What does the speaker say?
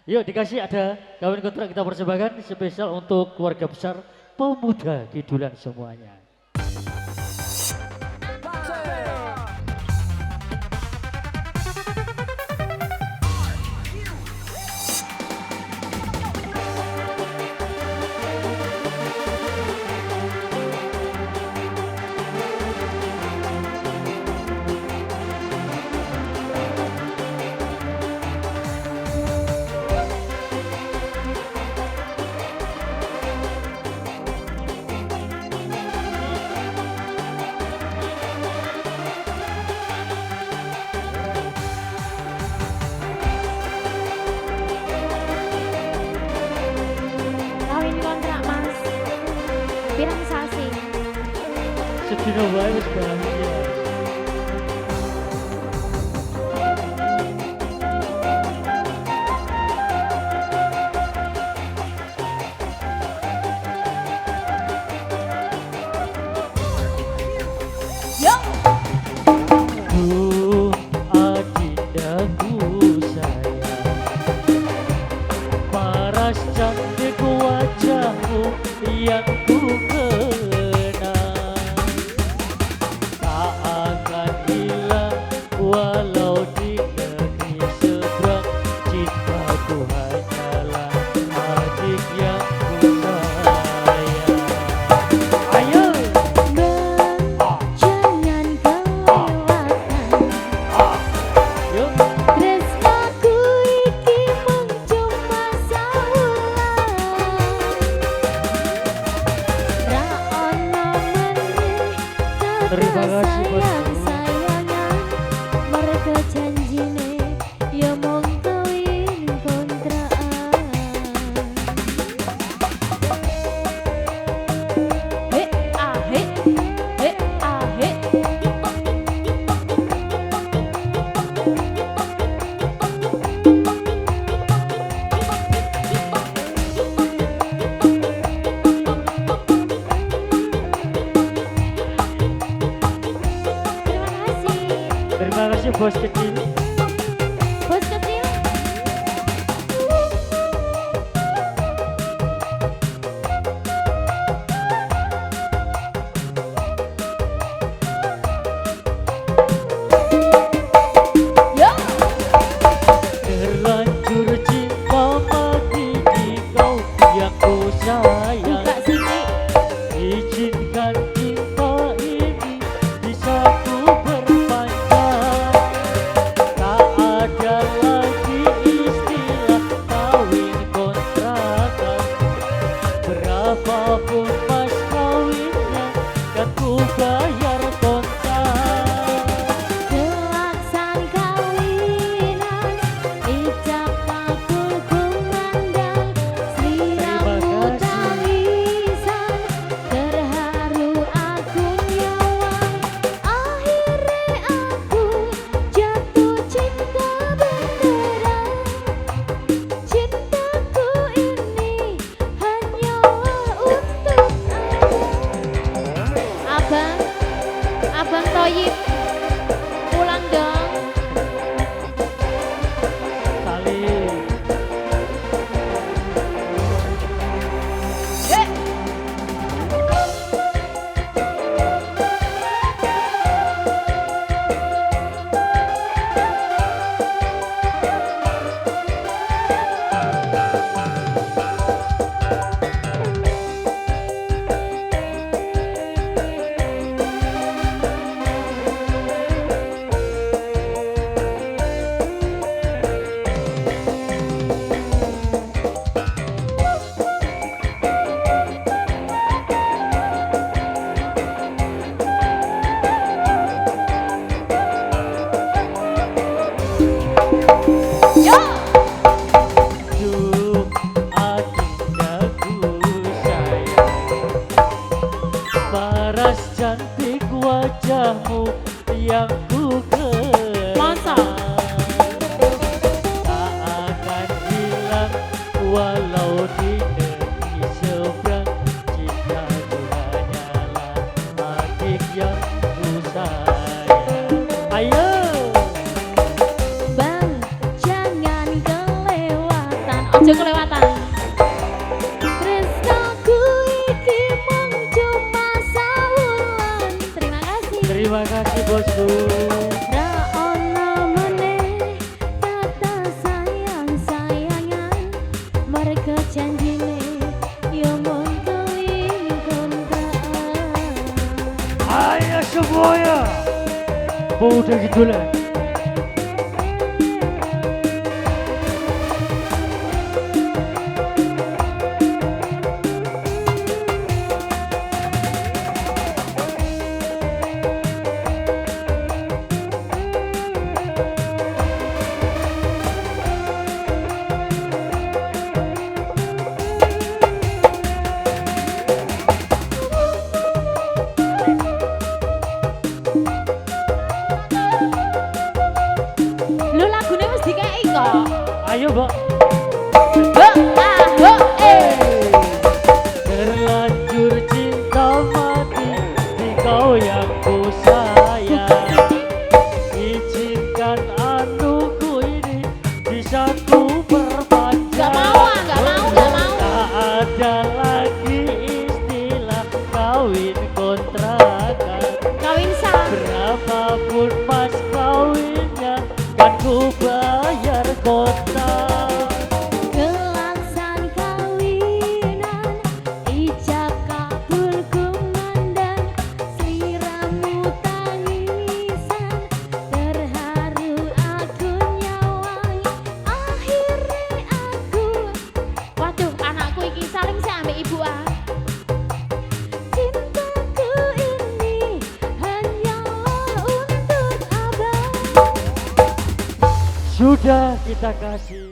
Yuk dikasih ada kawin kontrak kita persembahkan spesial untuk keluarga besar pemuda Kidulan semuanya. Kawin kontrak mas, pirang sasi. Sedina wae wis bahagia. Yo, Duh, adindaku sayang, paras cantik wajahmu yang ku kenang, tak akan hilang walau di negeri seberang. Cintaku hanyalah adik yang ku sayang. Ayo, bang, jangan kelewatan. yuk. Tresnaku iki mung cuma saulan. Ra ono meneh Terima kata kasih, Bosku. sayang-sayangan. Mergo janjine ya mung kawin kontrakan. He ah he ah he. Terima kasih. Terima kasih bos kecil. Bos kecil. Yo, Terlanjur cinta mati di kau yang ku sayang. buka sini. Izinkan cinta ini bisa ku berpanjang. Tak ada lagi istilah kawin kontrakan. Berapapun mas kawinnya kan ku bayar kontak. Gelaksan kawinan, ijab kabul kumandang. Sliramu Terima kasih. tangisan, terharu aku nyawang. Akhirnya aku jatuh cinta beneran. Cintaku ini hanyalah untuk Abang, Abang Toyib, pulang dong. Salim. Hei. Yo, Duh, adindaku sayang, paras cantik wajahmu yang ku Masa? kenang. Tak akan hilang walau di negeri seberang. Cintaku hanyalah adik yang ku sayang. Ayo. Bang, jangan kelewatan. Aja kelewatan. Tresnaku iki mung cuma sawulan. Terima kasih. Terima kasih bosku. Ra ono meneh kata sayang-sayangan. Merga janjine yo mung kawin kontrak. Ayo semuanya. Udah gitu lah. Lho lagune wis dikeki kok. Ayo mbak. Terlanjur cinta mati di kau yang ku sayang. Izinkan anuku ini bisa ku perpanjang. Gak mau, gak mau, gak mau. Tak ada lagi istilah kawin kontrakan. Kawin sah. Berapapun mas kawinnya kan ku bayar kontak. Gelaksan kawinan ijab kabul kumandang sliramu tangisan terharu aku nyawang akhirnya aku waduh anakku iki saling sih ambek ibu ah cintaku ini hanyalah untuk abang. Sudah kita kasih.